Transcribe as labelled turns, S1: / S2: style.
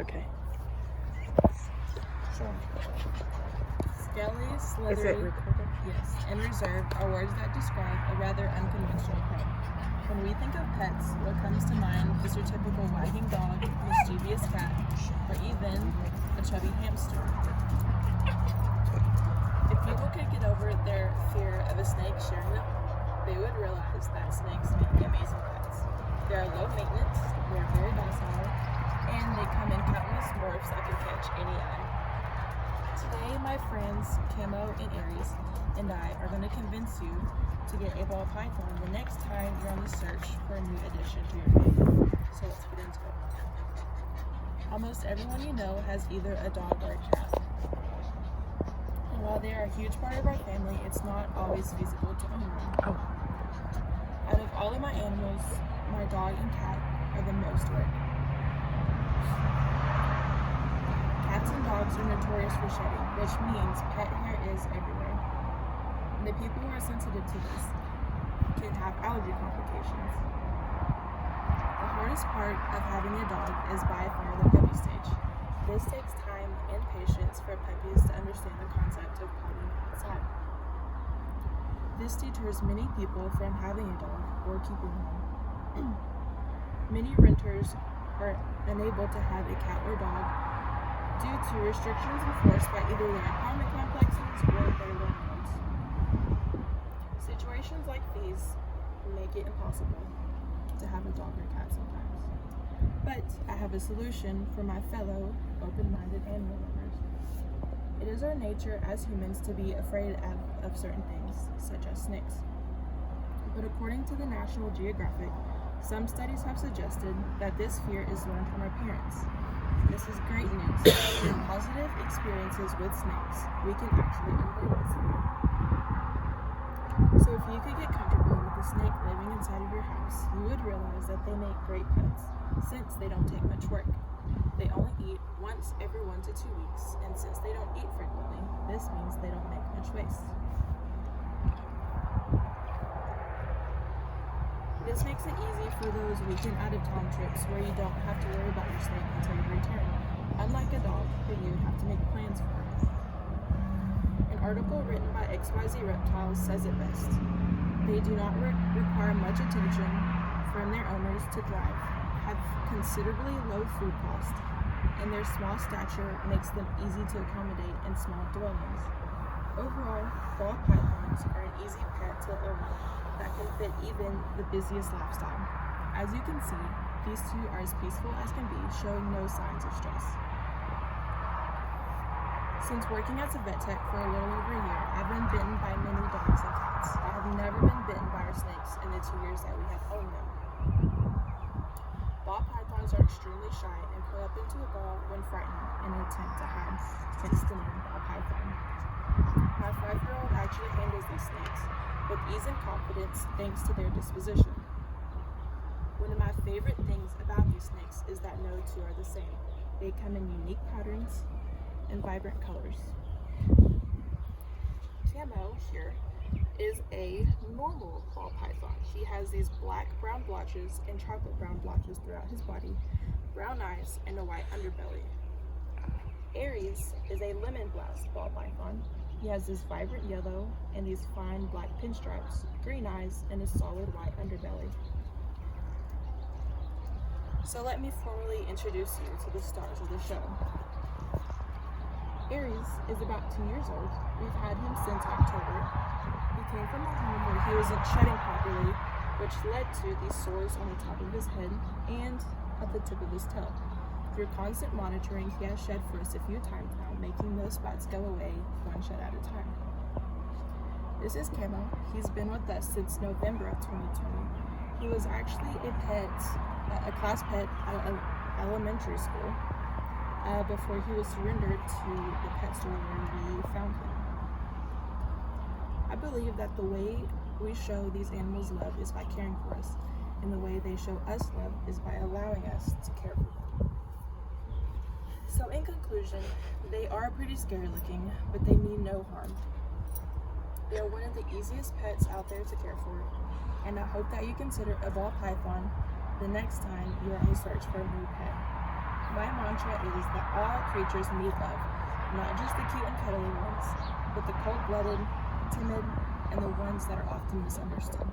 S1: Okay.
S2: Sure. Skelly,
S1: Is it
S2: slithery,
S1: recorded?
S2: yes, and reserved are words that describe a rather unconventional pet. When we think of pets, what comes to mind is your typical wagging dog, mischievous cat, or even a chubby hamster. If people could get over their fear of a snake sharing a home, they would realize that snakes make amazing pets. They are low maintenance, they are very docile, and they come in countless morphs that can catch any eye. Today, my friends Camo and Aries and I are going to convince you to get a ball python the next time you're on the search for a new addition to your family. So let's get into it. Almost everyone you know has either a dog or a cat. And while they are a huge part of our family, it's not always feasible to own them.
S1: Oh.
S2: Out of all of my animals, my dog and cat are the most work. Cats and dogs are notorious for shedding, which means pet hair is everywhere. And the people who are sensitive to this can have allergy complications. The hardest part of having a dog is by far the puppy stage. This takes time and patience for puppies to understand the concept of potting outside. This deters many people from having a dog or keeping one. Many renters are unable to have a cat or dog due to restrictions enforced by either their apartment complexes or their landlords. Situations like these make it impossible to have a dog or cat sometimes. But I have a solution for my fellow open-minded animal lovers. It is our nature as humans to be afraid of certain things, such as snakes. But according to the National Geographic, some studies have suggested that this fear is learned from our parents. This is great news. Through positive experiences with snakes, we can actually avoid this fear. So if you could get comfortable with a snake living inside of your house, you would realize that they make great pets, since they don't take much work. They only eat once every 1 to 2 weeks, and since they don't eat frequently, this means they don't make much waste. This makes it easy for those weekend out-of-town trips where you don't have to worry about your snake until you return, unlike a dog who you would have to make plans for. An article written by XYZ Reptiles says it best. They do not require much attention from their owners to thrive, have considerably low food cost, and their small stature makes them easy to accommodate in small dwellings. Overall, ball pythons are an easy pet to own that can fit even the busiest lifestyle. As you can see, these two are as peaceful as can be, showing no signs of stress. Since working as a vet tech for a little over a year, I've been bitten by many dogs and cats. I have never been bitten by our snakes in the 2 years that we have owned them. Ball pythons are extremely shy and curl up into a ball when frightened in an attempt to hide, hence the name ball python. My 5-year-old actually handles these snakes with ease and confidence thanks to their disposition. One of my favorite things about these snakes is that no two are the same. They come in unique patterns and vibrant colors. Camo here is a normal ball python. He has these black-brown blotches and chocolate-brown blotches throughout his body, brown eyes, and a white underbelly. Aries is a lemon-bloused ball python. He has this vibrant yellow and these fine black pinstripes, green eyes, and a solid white underbelly. So let me formally introduce you to the stars of the show. Aries is about 2 years old. We've had him since October. He came from a home where he wasn't shedding properly, which led to these sores on the top of his head and at the tip of his tail. Through constant monitoring, he has shed for us a few times now, making those spots go away one shed at a time. This is Camo. He's been with us since November of 2020. He was actually a class pet at elementary school before he was surrendered to the pet store where we found him. I believe that the way we show these animals love is by caring for us, and the way they show us love is by allowing us to care for them. So in conclusion, they are pretty scary looking, but they mean no harm. They are one of the easiest pets out there to care for, and I hope that you consider a ball python the next time you are on the search for a new pet. My mantra is that all creatures need love, not just the cute and cuddly ones, but the cold-blooded, timid, and the ones that are often misunderstood.